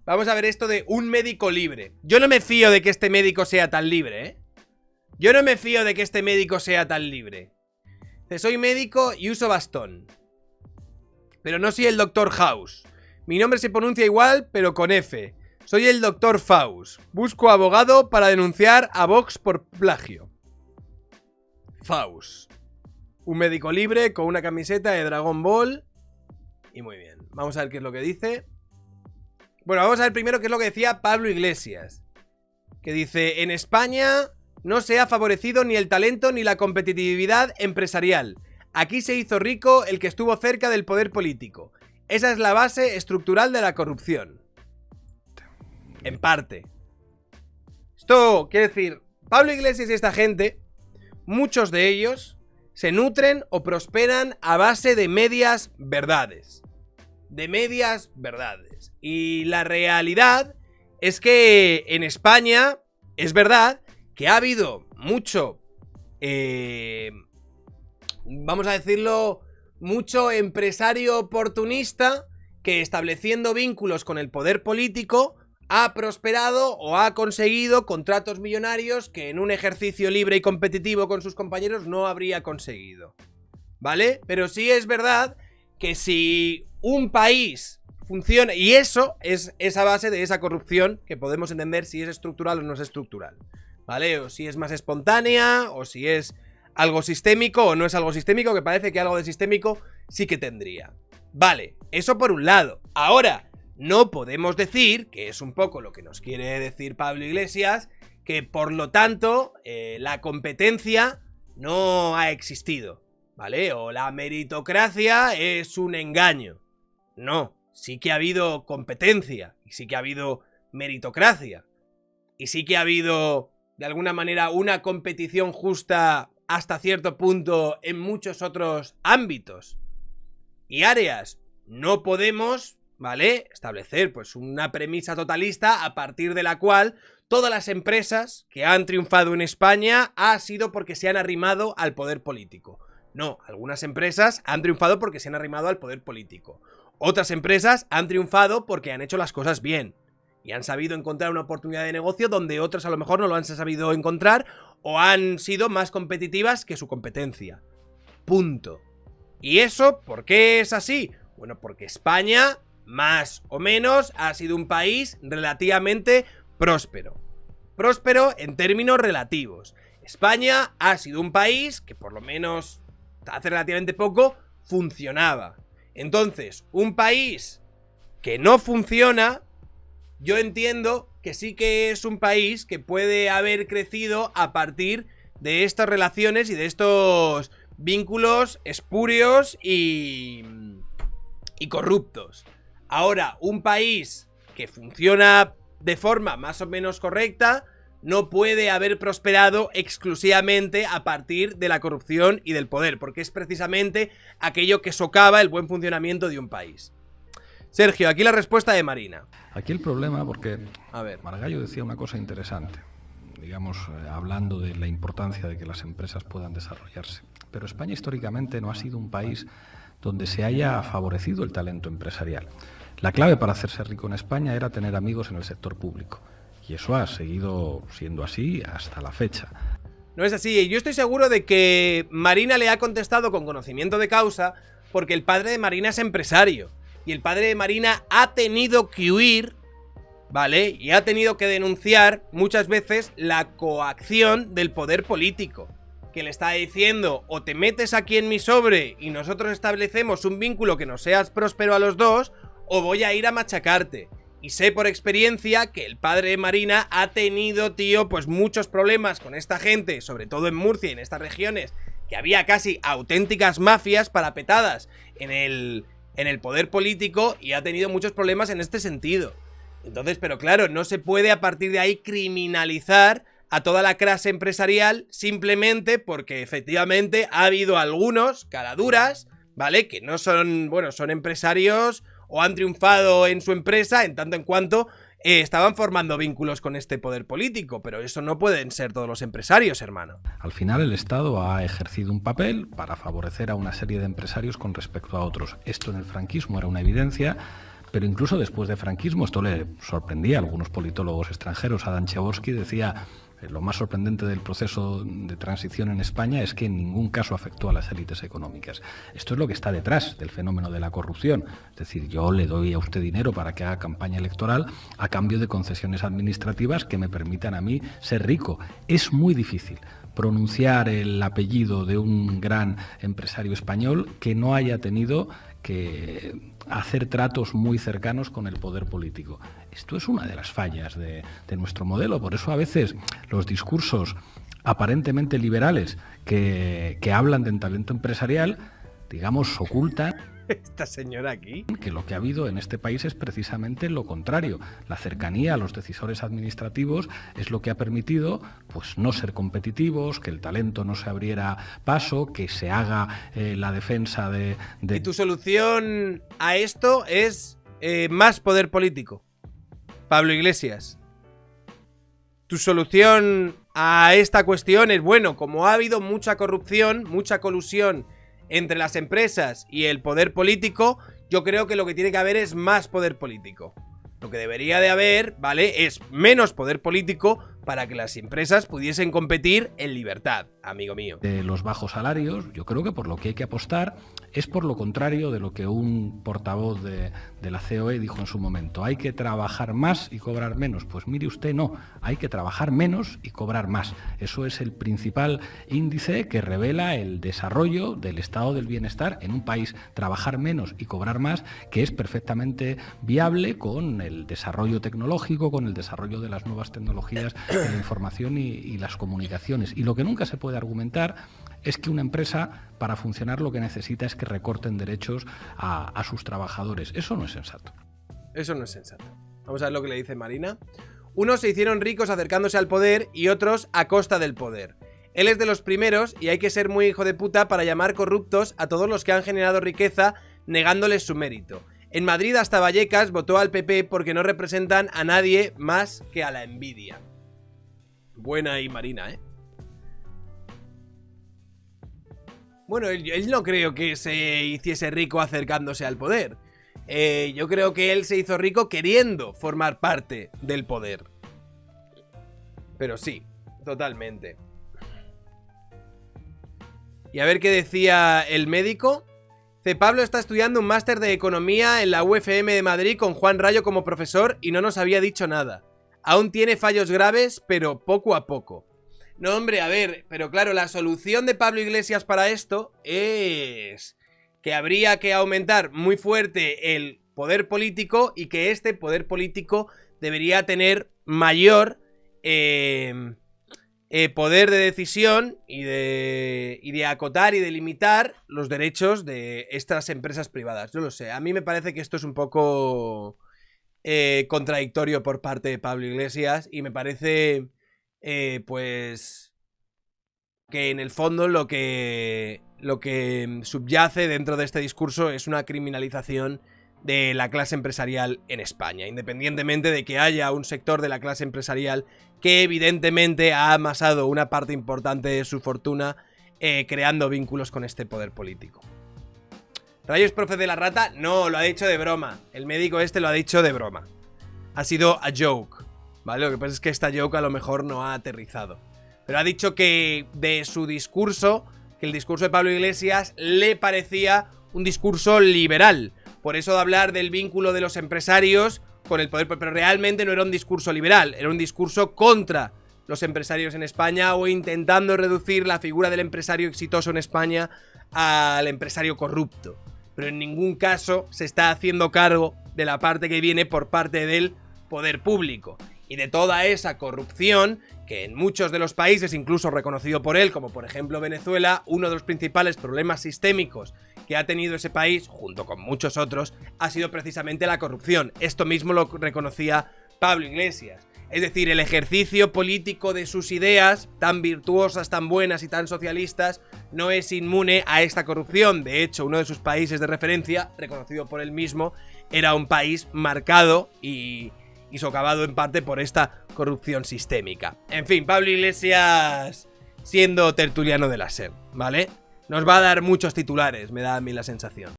Vamos a ver esto de un médico libre. Yo no me fío de que este médico sea tan libre, ¿eh? Yo no me fío de que este médico sea tan libre. Soy médico y uso bastón. Pero no soy el Dr. House. Mi nombre se pronuncia igual, pero con F. Soy el Dr. Faust. Busco abogado para denunciar a Vox por plagio. Faust. Un médico libre con una camiseta de Dragon Ball. Y muy bien. Vamos a ver qué es lo que dice. Bueno, vamos a ver primero qué es lo que decía Pablo Iglesias. Que dice: en España no se ha favorecido ni el talento ni la competitividad empresarial. Aquí se hizo rico el que estuvo cerca del poder político. Esa es la base estructural de la corrupción. En parte. Esto quiere decir, Pablo Iglesias y esta gente, muchos de ellos se nutren o prosperan a base de medias verdades. De medias verdades. Y la realidad es que en España es verdad que ha habido mucho, vamos a decirlo, mucho empresario oportunista que, estableciendo vínculos con el poder político, ha prosperado o ha conseguido contratos millonarios que en un ejercicio libre y competitivo con sus compañeros no habría conseguido. ¿Vale? Pero sí es verdad que si un país funciona, y eso es esa base de esa corrupción que podemos entender si es estructural o no es estructural, ¿vale? O si es más espontánea, o si es algo sistémico o no es algo sistémico, que parece que algo de sistémico sí que tendría. Vale, eso por un lado. Ahora, no podemos decir, que es un poco lo que nos quiere decir Pablo Iglesias, que por lo tanto la competencia no ha existido, ¿vale? O la meritocracia es un engaño. No, sí que ha habido competencia, y sí que ha habido meritocracia, y sí que ha habido, de alguna manera, una competición justa hasta cierto punto en muchos otros ámbitos y áreas. No podemos, ¿vale?, establecer pues una premisa totalista a partir de la cual todas las empresas que han triunfado en España ha sido porque se han arrimado al poder político. No, algunas empresas han triunfado porque se han arrimado al poder político. Otras empresas han triunfado porque han hecho las cosas bien y han sabido encontrar una oportunidad de negocio donde otras a lo mejor no lo han sabido encontrar o han sido más competitivas que su competencia. Punto. ¿Y eso por qué es así? Bueno, porque España, más o menos, ha sido un país relativamente próspero. Próspero en términos relativos. España ha sido un país que, por lo menos hace relativamente poco, funcionaba. Entonces, un país que no funciona, yo entiendo que sí que es un país que puede haber crecido a partir de estas relaciones y de estos vínculos espurios y corruptos. Ahora, un país que funciona de forma más o menos correcta no puede haber prosperado exclusivamente a partir de la corrupción y del poder, porque es precisamente aquello que socava el buen funcionamiento de un país. Sergio, aquí la respuesta de Marina. Aquí el problema, porque a ver, Margallo decía una cosa interesante, digamos, hablando de la importancia de que las empresas puedan desarrollarse. Pero España históricamente no ha sido un país donde se haya favorecido el talento empresarial. La clave para hacerse rico en España era tener amigos en el sector público. Y eso ha seguido siendo así hasta la fecha. No es así. Yo estoy seguro de que Marina le ha contestado con conocimiento de causa porque el padre de Marina es empresario. Y el padre de Marina ha tenido que huir, ¿vale? Y ha tenido que denunciar muchas veces la coacción del poder político. Que le está diciendo: o te metes aquí en mi sobre y nosotros establecemos un vínculo que nos seas próspero a los dos, o voy a ir a machacarte. Y sé por experiencia que el padre de Marina ha tenido, tío, pues muchos problemas con esta gente, sobre todo en Murcia y en estas regiones, que había casi auténticas mafias parapetadas en el poder político, y ha tenido muchos problemas en este sentido. Entonces, pero claro, no se puede a partir de ahí criminalizar a toda la clase empresarial simplemente porque efectivamente ha habido algunos caraduras, ¿vale?, que no son, bueno, son empresarios o han triunfado en su empresa en tanto en cuanto estaban formando vínculos con este poder político, pero eso no pueden ser todos los empresarios, hermano. Al final el Estado ha ejercido un papel para favorecer a una serie de empresarios con respecto a otros. Esto en el franquismo era una evidencia, Pero incluso después del franquismo, esto le sorprendía a algunos politólogos extranjeros. Adam Przeworski decía: lo más sorprendente del proceso de transición en España es que en ningún caso afectó a las élites económicas. Esto es lo que está detrás del fenómeno de la corrupción. Es decir, yo le doy a usted dinero para que haga campaña electoral a cambio de concesiones administrativas que me permitan a mí ser rico. Es muy difícil pronunciar el apellido de un gran empresario español que no haya tenido que hacer tratos muy cercanos con el poder político. Esto es una de las fallas de nuestro modelo. Por eso a veces los discursos aparentemente liberales que hablan del talento empresarial, digamos, ocultan esta señora aquí, que lo que ha habido en este país es precisamente lo contrario. La cercanía a los decisores administrativos es lo que ha permitido, pues, no ser competitivos, que el talento no se abriera paso, que se haga la defensa de... Y tu solución a esto es más poder político, Pablo Iglesias. Tu solución a esta cuestión es, bueno, como ha habido mucha corrupción, mucha colusión entre las empresas y el poder político, yo creo que lo que tiene que haber es más poder político. Lo que debería de haber, ¿vale?, es menos poder político para que las empresas pudiesen competir en libertad, amigo mío. De los bajos salarios, yo creo que por lo que hay que apostar es por lo contrario de lo que un portavoz de la COE dijo en su momento. Hay que trabajar más y cobrar menos. Pues mire usted, no. Hay que trabajar menos y cobrar más. Eso es el principal índice que revela el desarrollo del estado del bienestar en un país. Trabajar menos y cobrar más, que es perfectamente viable con el desarrollo tecnológico, con el desarrollo de las nuevas tecnologías de la información y las comunicaciones. Y lo que nunca se puede argumentar es que una empresa, para funcionar, lo que necesita es que recorten derechos a sus trabajadores. Eso no es sensato. Eso no es sensato. Vamos a ver lo que le dice Marina. Unos se hicieron ricos acercándose al poder y otros a costa del poder. Él es de los primeros y hay que ser muy hijo de puta para llamar corruptos a todos los que han generado riqueza negándoles su mérito. En Madrid hasta Vallecas votó al PP porque no representan a nadie más que a la envidia. Buena ahí, Marina, ¿eh? Bueno, él no creo que se hiciese rico acercándose al poder. Yo creo que él se hizo rico queriendo formar parte del poder. Pero sí, totalmente. Y a ver qué decía el médico. Pablo está estudiando un máster de economía en la UFM de Madrid con Juan Rayo como profesor y no nos había dicho nada. Aún tiene fallos graves, pero poco a poco. No, hombre, a ver, pero claro, la solución de Pablo Iglesias para esto es que habría que aumentar muy fuerte el poder político y que este poder político debería tener mayor poder de decisión y de acotar y de limitar los derechos de estas empresas privadas. Yo lo sé, a mí me parece que esto es un poco contradictorio por parte de Pablo Iglesias y me parece pues que en el fondo lo que subyace dentro de este discurso es una criminalización de la clase empresarial en España, independientemente de que haya un sector de la clase empresarial que evidentemente ha amasado una parte importante de su fortuna creando vínculos con este poder político. ¿Rayo es profe de la rata? No, lo ha dicho de broma. El médico este lo ha dicho de broma. Ha sido a joke, ¿vale? Lo que pasa es que esta joke a lo mejor no ha aterrizado. Pero ha dicho que de su discurso, que el discurso de Pablo Iglesias le parecía un discurso liberal. Por eso de hablar del vínculo de los empresarios con el poder, pero realmente no era un discurso liberal, era un discurso contra los empresarios en España o intentando reducir la figura del empresario exitoso en España al empresario corrupto. Pero en ningún caso se está haciendo cargo de la parte que viene por parte del poder público y de toda esa corrupción que en muchos de los países, incluso reconocido por él, como por ejemplo Venezuela, uno de los principales problemas sistémicos que ha tenido ese país, junto con muchos otros, ha sido precisamente la corrupción. Esto mismo lo reconocía Pablo Iglesias. Es decir, el ejercicio político de sus ideas, tan virtuosas, tan buenas y tan socialistas, no es inmune a esta corrupción. De hecho, uno de sus países de referencia, reconocido por él mismo, era un país marcado y socavado en parte por esta corrupción sistémica. En fin, Pablo Iglesias siendo tertuliano de la SER, ¿vale? Nos va a dar muchos titulares, me da a mí la sensación.